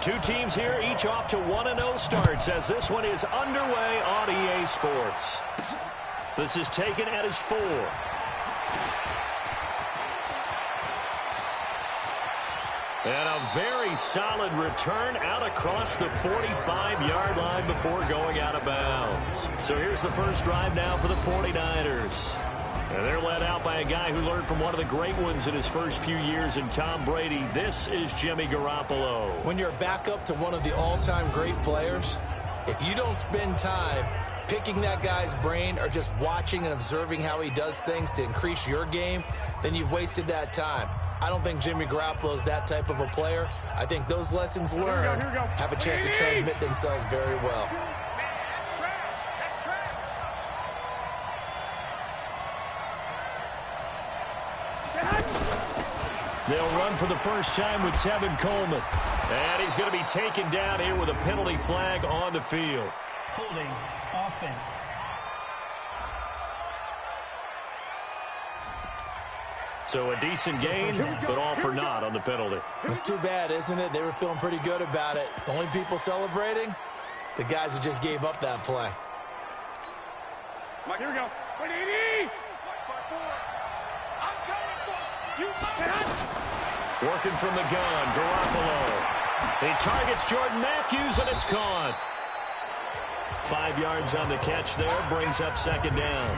Two teams here, each off to 1-0 starts as this one is underway on EA Sports. This is taken at his 4. And a very solid return out across the 45-yard line before going out of bounds. So here's the first drive now for the 49ers. And they're led out by a guy who learned from one of the great ones in his first few years in Tom Brady. This is Jimmy Garoppolo. When you're a backup to one of the all-time great players, if you don't spend time picking that guy's brain or just watching and observing how he does things to increase your game, then you've wasted that time. I don't think Jimmy Garoppolo is that type of a player. I think those lessons learned have a chance to transmit themselves very well. They'll run for the first time with Tevin Coleman. And he's going to be taken down here with a penalty flag on the field. Holding offense. So a decent gain, but all for naught on the penalty. It's too bad, isn't it? They were feeling pretty good about it. The only people celebrating, the guys who just gave up that play. Here we go. 180. I'm coming for you. Working from the gun, Garoppolo. He targets Jordan Matthews, and it's caught. 5 yards on the catch there, brings up second down.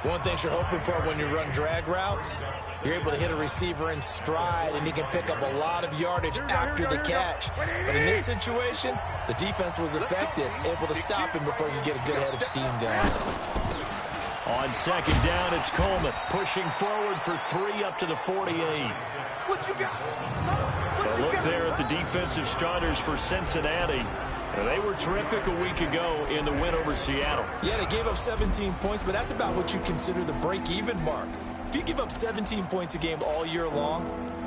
One thing you're hoping for when you run drag routes, you're able to hit a receiver in stride, and he can pick up a lot of yardage after the catch. But in this situation, the defense was effective, able to stop him before you get a good head of steam going. On second down, it's Coleman pushing forward for 3 up to the 48. What you got? A look there at the defensive starters for Cincinnati. They were terrific a week ago in the win over Seattle. Yeah, they gave up 17 points, but that's about what you consider the break-even mark. If you give up 17 points a game all year long,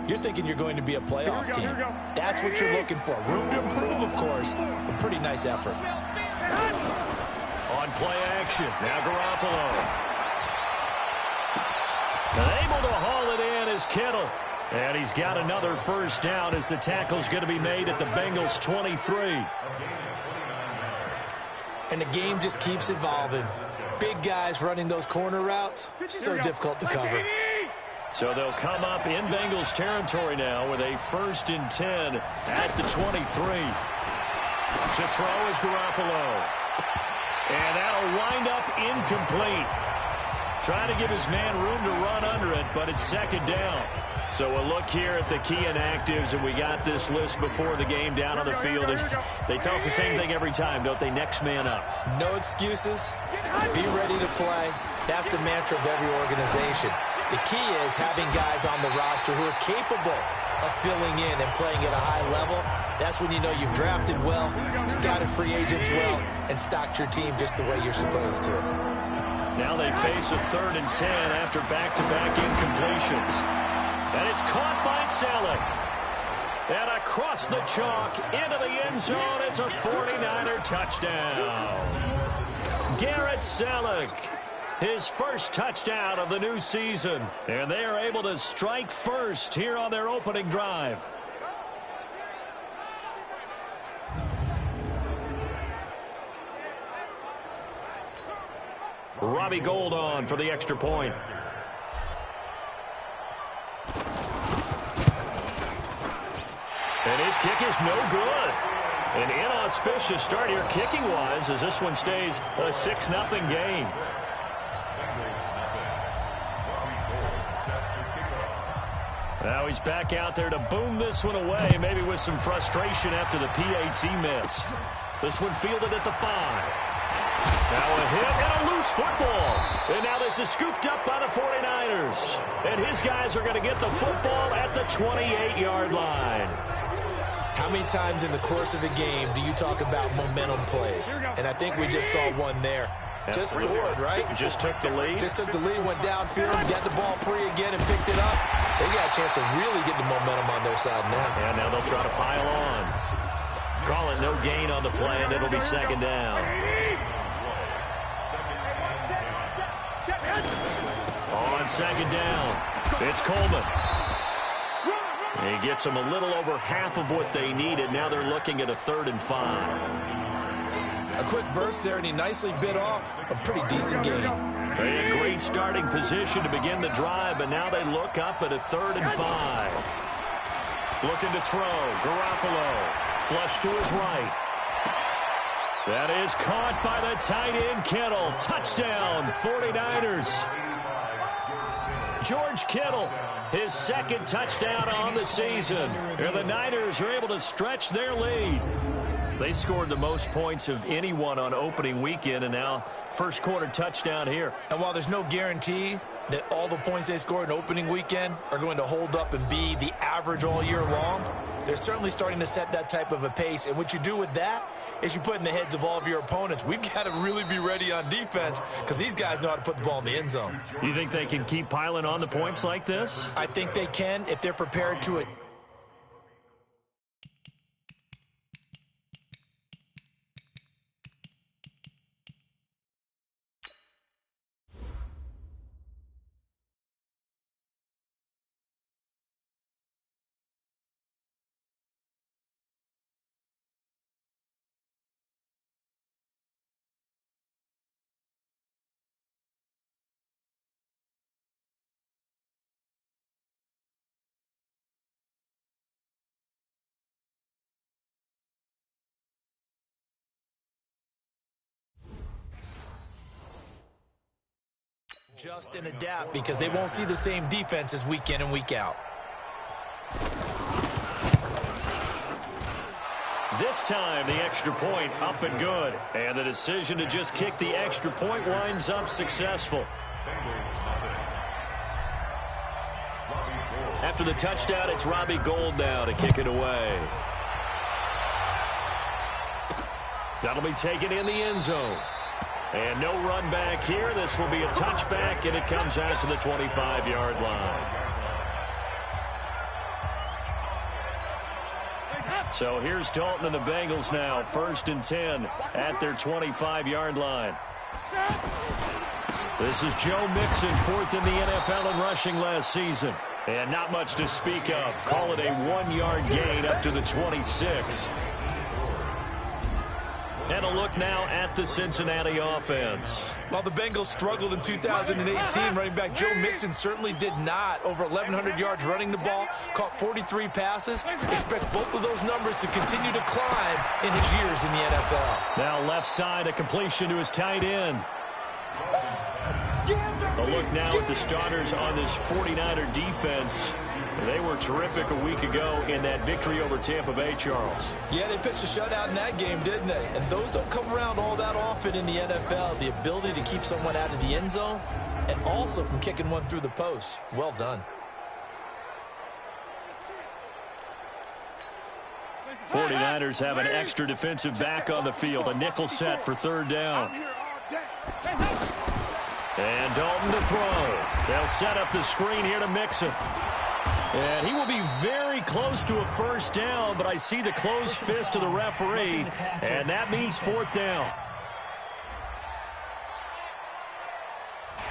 you're thinking you're going to be a playoff team. That's what you're looking for. Room to improve, of course. A pretty nice effort. On play action, now Garoppolo. Able to haul it in is Kittle. And he's got another first down as the tackle's going to be made at the Bengals' 23. And the game just keeps evolving. Big guys running those corner routes, so difficult to cover. So they'll come up in Bengals territory now with a 1st and 10 at the 23. To throw is Garoppolo. And that'll wind up incomplete. Trying to give his man room to run under it, but it's second down. So a look here at the key inactives, and we got this list before the game down on the field. They tell us the same thing every time, don't they? Next man up. No excuses. Be ready to play. That's the mantra of every organization. The key is having guys on the roster who are capable of filling in and playing at a high level. That's when you know you've drafted well, scouted free agents well, and stocked your team just the way you're supposed to. Now they face a 3rd and 10 after back-to-back incompletions. And it's caught by Selleck. And across the chalk into the end zone, it's a 49er touchdown. Garrett Selleck, his first touchdown of the new season. And they are able to strike first here on their opening drive. Robbie Gould on for the extra point. And his kick is no good. An inauspicious start here kicking-wise as this one stays a 6-0 game. Now he's back out there to boom this one away, maybe with some frustration after the PAT miss. This one fielded at the 5. Now a hit and a loose football. And now this is scooped up by the 49ers. And his guys are going to get the football at the 28-yard line. How many times in the course of a game do you talk about momentum plays? And I think we just saw one there. Just scored, right? Just took the lead. Just took the lead, went downfield, got the ball free again, and picked it up. They got a chance to really get the momentum on their side now. And now they'll try to pile on. Call it no gain on the play, and it'll be second down. On second down, it's Coleman. He gets them a little over half of what they needed. Now they're looking at a 3rd and 5. A quick burst there, and he nicely bit off a pretty decent game. They had great starting position to begin the drive, but now they look up at a 3rd and 5. Looking to throw. Garoppolo. Flush to his right. That is caught by the tight end, Kittle. Touchdown, 49ers. George Kittle, his 2nd touchdown on the season. And the Niners are able to stretch their lead. They scored the most points of anyone on opening weekend, and now first quarter touchdown here. And while there's no guarantee that all the points they scored in opening weekend are going to hold up and be the average all year long, they're certainly starting to set that type of a pace. And what you do with that is you put in the heads of all of your opponents, we've got to really be ready on defense because these guys know how to put the ball in the end zone. You think they can keep piling on the points like this? I think they can if they're prepared to it. Adjust and adapt because they won't see the same defenses week in and week out. This time, the extra point up and good. And the decision to just kick the extra point winds up successful. After the touchdown, it's Robbie Gould now to kick it away. That'll be taken in the end zone. And no run back here. This will be a touchback, and it comes out to the 25-yard line. So here's Dalton and the Bengals now, 1st and 10 at their 25-yard line. This is Joe Mixon, 4th in the NFL in rushing last season. And not much to speak of. Call it a 1-yard gain up to the 26. And a look now at the Cincinnati offense. While the Bengals struggled in 2018, running back Joe Mixon certainly did not. Over 1,100 yards running the ball, caught 43 passes. Expect both of those numbers to continue to climb in his years in the NFL. Now left side, a completion to his tight end. A look now at the starters on this 49er defense. They were terrific a week ago in that victory over Tampa Bay, Charles. Yeah, they pitched a shutout in that game, didn't they? And those don't come around all that often in the NFL. The ability to keep someone out of the end zone and also from kicking one through the post. Well done. 49ers have an extra defensive back on the field. A nickel set for 3rd down. And Dalton to throw. They'll set up the screen here to Mixon. And he will be very close to a 1st down, but I see the closed fist of the referee, and that means 4th down.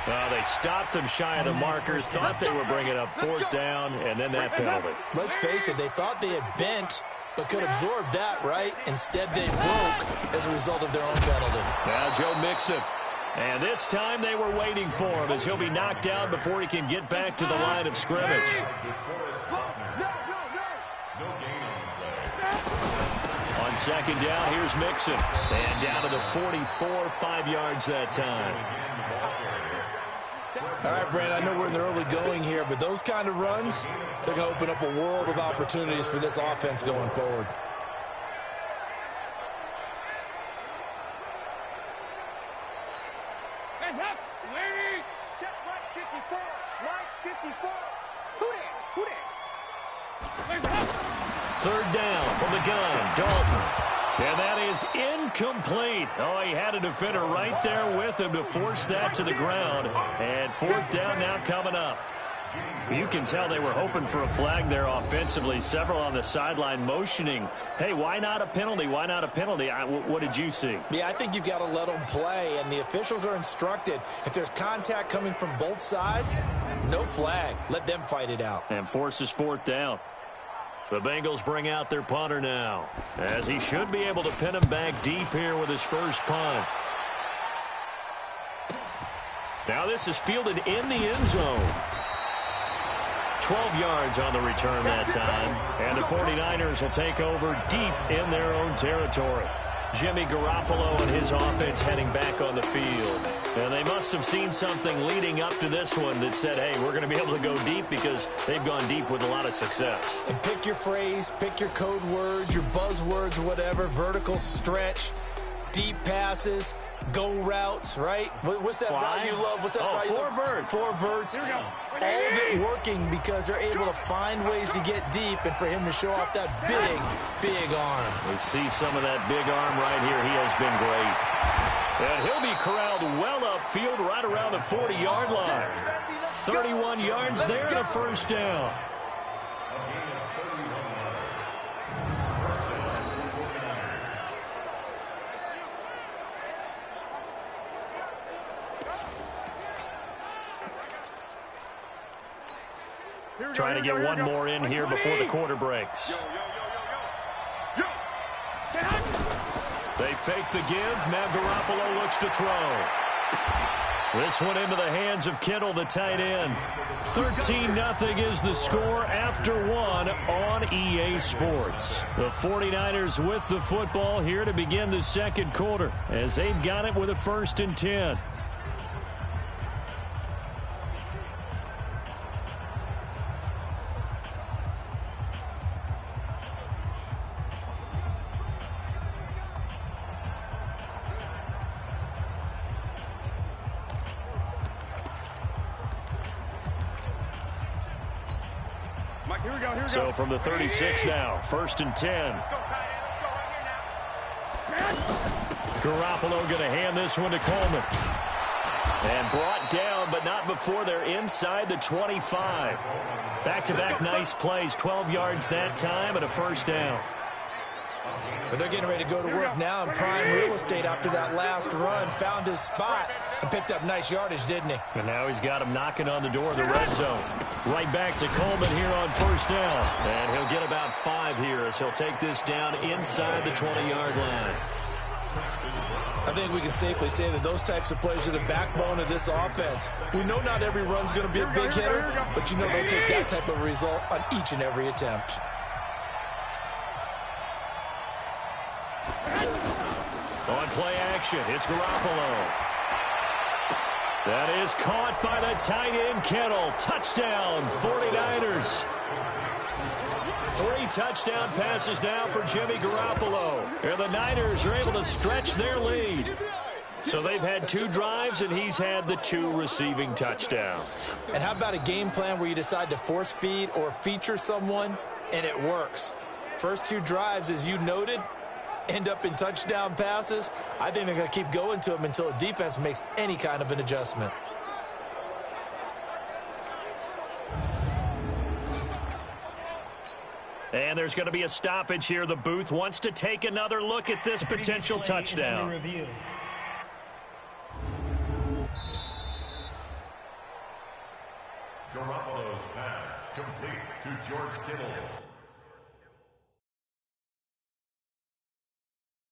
They stopped them shy of the markers, thought they were bringing up 4th down, and then that penalty. Let's face it, they thought they had bent, but could absorb that, right? Instead, they broke as a result of their own penalty. Now Joe Mixon. And this time they were waiting for him as he'll be knocked down before he can get back to the line of scrimmage. On 2nd down, here's Mixon. And down to the 44, 5 yards that time. All right, Brand, I know we're in the early going here, but those kind of runs, they're going to open up a world of opportunities for this offense going forward. Third down from the gun, Dalton. And that is incomplete. Oh, he had a defender right there with him to force that to the ground. And 4th down now coming up. You can tell they were hoping for a flag there offensively. Several on the sideline motioning, hey, why not a penalty? Why not a penalty? What did you see? Yeah, I think you've got to let them play, and the officials are instructed. If there's contact coming from both sides, no flag. Let them fight it out. And forces 4th down. The Bengals bring out their punter now, as he should be able to pin him back deep here with his first punt. Now this is fielded in the end zone. 12 yards on the return that time, and the 49ers will take over deep in their own territory. Jimmy Garoppolo and his offense heading back on the field. And they must have seen something leading up to this one that said, hey, we're going to be able to go deep, because they've gone deep with a lot of success. And pick your phrase, pick your code words, your buzzwords, whatever, vertical stretch, deep passes, go routes, right? What's that route you love? What's that route you love? 4 verts. 4 verts. Here we go. All of it working because they're able to find ways to get deep, and for him to show off that big arm. We see some of that big arm right here. He has been great. And he'll be corralled well upfield right around the 40-yard line. 31 yards there and a first down. Trying to get one more in here before the quarter breaks. They fake the give. Now Garoppolo looks to throw. This one into the hands of Kittle, the tight end. 13-0 is the score after 1 on EA Sports. The 49ers with the football here to begin the second quarter, as they've got it with a 1st and 10. So from the 36 now, 1st and 10. Garoppolo going to hand this one to Coleman. And brought down, but not before they're inside the 25. Back-to-back nice plays, 12 yards that time and a first down. But they're getting ready to go to work now in prime real estate after that last run. Found his spot and picked up nice yardage, didn't he? And now he's got him knocking on the door of the red zone. Right back to Coleman here on first down. And he'll get about 5 here as he'll take this down inside the 20-yard line. I think we can safely say that those types of plays are the backbone of this offense. We know not every run's going to be a big hitter, but you know they'll take that type of result on each and every attempt. On play action, it's Garoppolo. That is caught by the tight end, Kittle. Touchdown, 49ers. 3 touchdown passes now for Jimmy Garoppolo. And the Niners are able to stretch their lead. So they've had 2 drives, and he's had the 2 receiving touchdowns. And how about a game plan where you decide to force feed or feature someone, and it works? First 2 drives, as you noted, end up in touchdown passes. I think they're going to keep going to them until the defense makes any kind of an adjustment. And there's going to be a stoppage here. The booth wants to take another look at this potential touchdown. Garoppolo's pass complete to George Kittle.